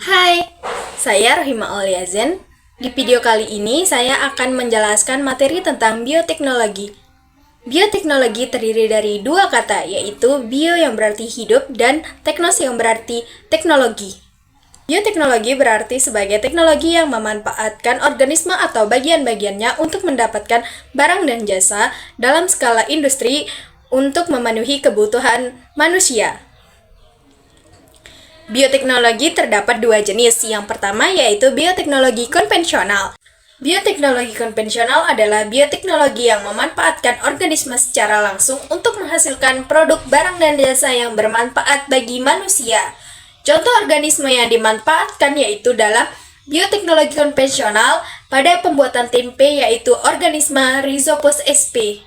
Hai, saya Rohima Auliazen. Di video kali ini saya akan menjelaskan materi tentang bioteknologi. Bioteknologi terdiri dari dua kata, yaitu bio yang berarti hidup dan teknos yang berarti teknologi. Bioteknologi berarti sebagai teknologi yang memanfaatkan organisme atau bagian-bagiannya untuk mendapatkan barang dan jasa dalam skala industri untuk memenuhi kebutuhan manusia. Bioteknologi terdapat dua jenis. Yang pertama yaitu bioteknologi konvensional. Bioteknologi konvensional adalah bioteknologi yang memanfaatkan organisme secara langsung untuk menghasilkan produk barang dan jasa yang bermanfaat bagi manusia. Contoh organisme yang dimanfaatkan yaitu dalam bioteknologi konvensional pada pembuatan tempe yaitu organisme Rhizopus sp.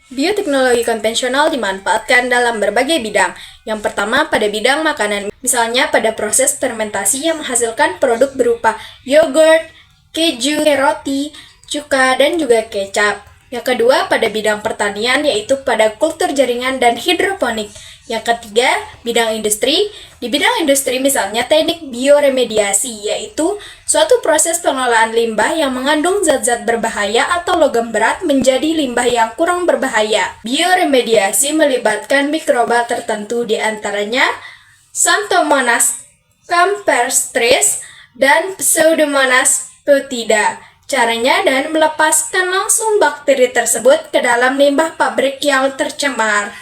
Bioteknologi konvensional dimanfaatkan dalam berbagai bidang. Yang pertama pada bidang makanan, misalnya pada proses fermentasi yang menghasilkan produk berupa yogurt, keju, roti, cuka, dan juga kecap. Yang kedua pada bidang pertanian yaitu pada kultur jaringan dan hidroponik. Yang ketiga, bidang industri. Di bidang industri misalnya teknik bioremediasi, yaitu suatu proses pengelolaan limbah yang mengandung zat-zat berbahaya atau logam berat menjadi limbah yang kurang berbahaya. Bioremediasi melibatkan mikroba tertentu, di antaranya Xanthomonas campestris dan Pseudomonas foetida. Caranya dan melepaskan langsung bakteri tersebut ke dalam limbah pabrik yang tercemar.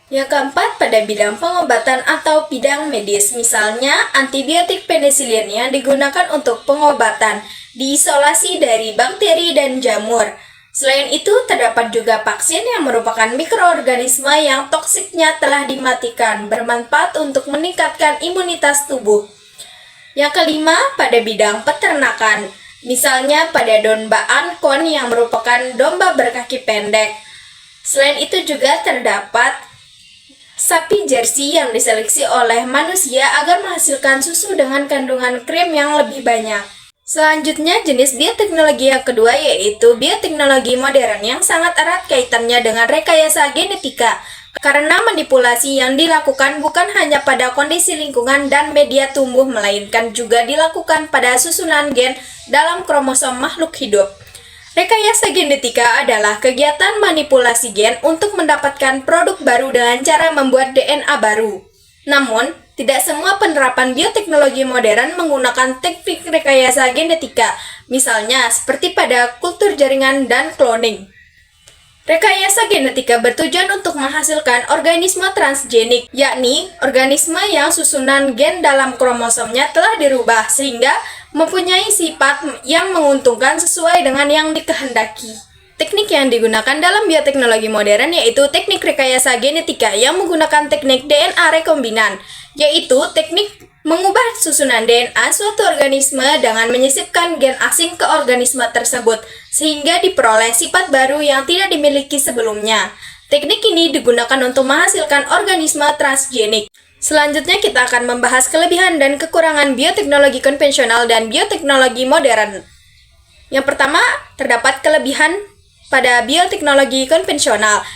Yang keempat pada bidang pengobatan atau bidang medis, misalnya antibiotik penisilin yang digunakan untuk pengobatan, diisolasi dari bakteri dan jamur. Selain itu, terdapat juga vaksin yang merupakan mikroorganisme yang toksiknya telah dimatikan, bermanfaat untuk meningkatkan imunitas tubuh. Yang kelima, pada bidang peternakan, misalnya pada domba ankon yang merupakan domba berkaki pendek. Selain itu juga terdapat sapi jersey yang diseleksi oleh manusia agar menghasilkan susu dengan kandungan krim yang lebih banyak. Selanjutnya, jenis bioteknologi yang kedua yaitu bioteknologi modern yang sangat erat kaitannya dengan rekayasa genetika. Karena manipulasi yang dilakukan bukan hanya pada kondisi lingkungan dan media tumbuh, melainkan juga dilakukan pada susunan gen dalam kromosom makhluk hidup. Rekayasa genetika adalah kegiatan manipulasi gen untuk mendapatkan produk baru dengan cara membuat DNA baru. Namun, tidak semua penerapan bioteknologi modern menggunakan teknik rekayasa genetika, misalnya seperti pada kultur jaringan dan cloning. Rekayasa genetika bertujuan untuk menghasilkan organisme transgenik, yakni organisme yang susunan gen dalam kromosomnya telah dirubah sehingga mempunyai sifat yang menguntungkan sesuai dengan yang dikehendaki. Teknik yang digunakan dalam bioteknologi modern yaitu teknik rekayasa genetika yang menggunakan teknik DNA rekombinan, yaitu teknik mengubah susunan DNA suatu organisme dengan menyisipkan gen asing ke organisme tersebut, sehingga diperoleh sifat baru yang tidak dimiliki sebelumnya. Teknik ini digunakan untuk menghasilkan organisme transgenik. Selanjutnya kita akan membahas kelebihan dan kekurangan bioteknologi konvensional dan bioteknologi modern. Yang pertama, terdapat kelebihan pada bioteknologi konvensional.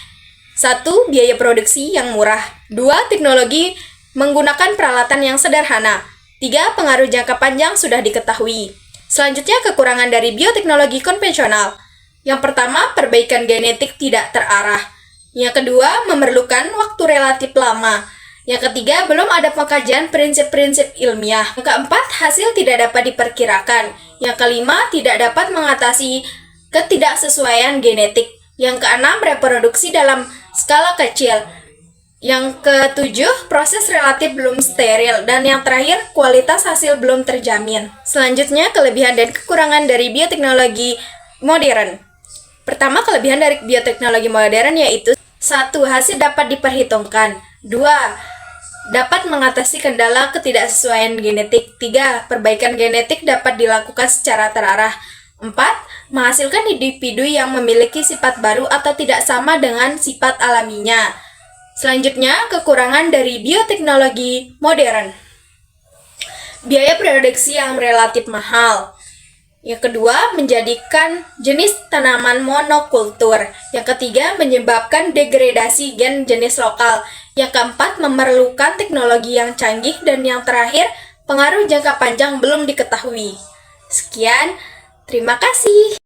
1. Biaya produksi yang murah. 2. Teknologi menggunakan peralatan yang sederhana. 3. Pengaruh jangka panjang sudah diketahui. Selanjutnya, kekurangan dari bioteknologi konvensional. Yang pertama, perbaikan genetik tidak terarah. Yang kedua, memerlukan waktu relatif lama. Yang ketiga, belum ada pengkajian prinsip-prinsip ilmiah. Yang keempat, hasil tidak dapat diperkirakan. Yang kelima, tidak dapat mengatasi ketidaksesuaian genetik. Yang keenam, reproduksi dalam skala kecil. Yang ketujuh, proses relatif belum steril. Dan yang terakhir, kualitas hasil belum terjamin. Selanjutnya, kelebihan dan kekurangan dari bioteknologi modern. Pertama, kelebihan dari bioteknologi modern yaitu 1. Hasil dapat diperhitungkan. 2. Dapat mengatasi kendala ketidaksesuaian genetik. 3. Perbaikan genetik dapat dilakukan secara terarah. 4. Menghasilkan individu yang memiliki sifat baru atau tidak sama dengan sifat alaminya. Selanjutnya, kekurangan dari bioteknologi modern. Biaya produksi yang relatif mahal. Yang kedua, menjadikan jenis tanaman monokultur. Yang ketiga, menyebabkan degradasi gen jenis lokal. Yang keempat, memerlukan teknologi yang canggih. Dan yang terakhir, pengaruh jangka panjang belum diketahui. Sekian, terima kasih.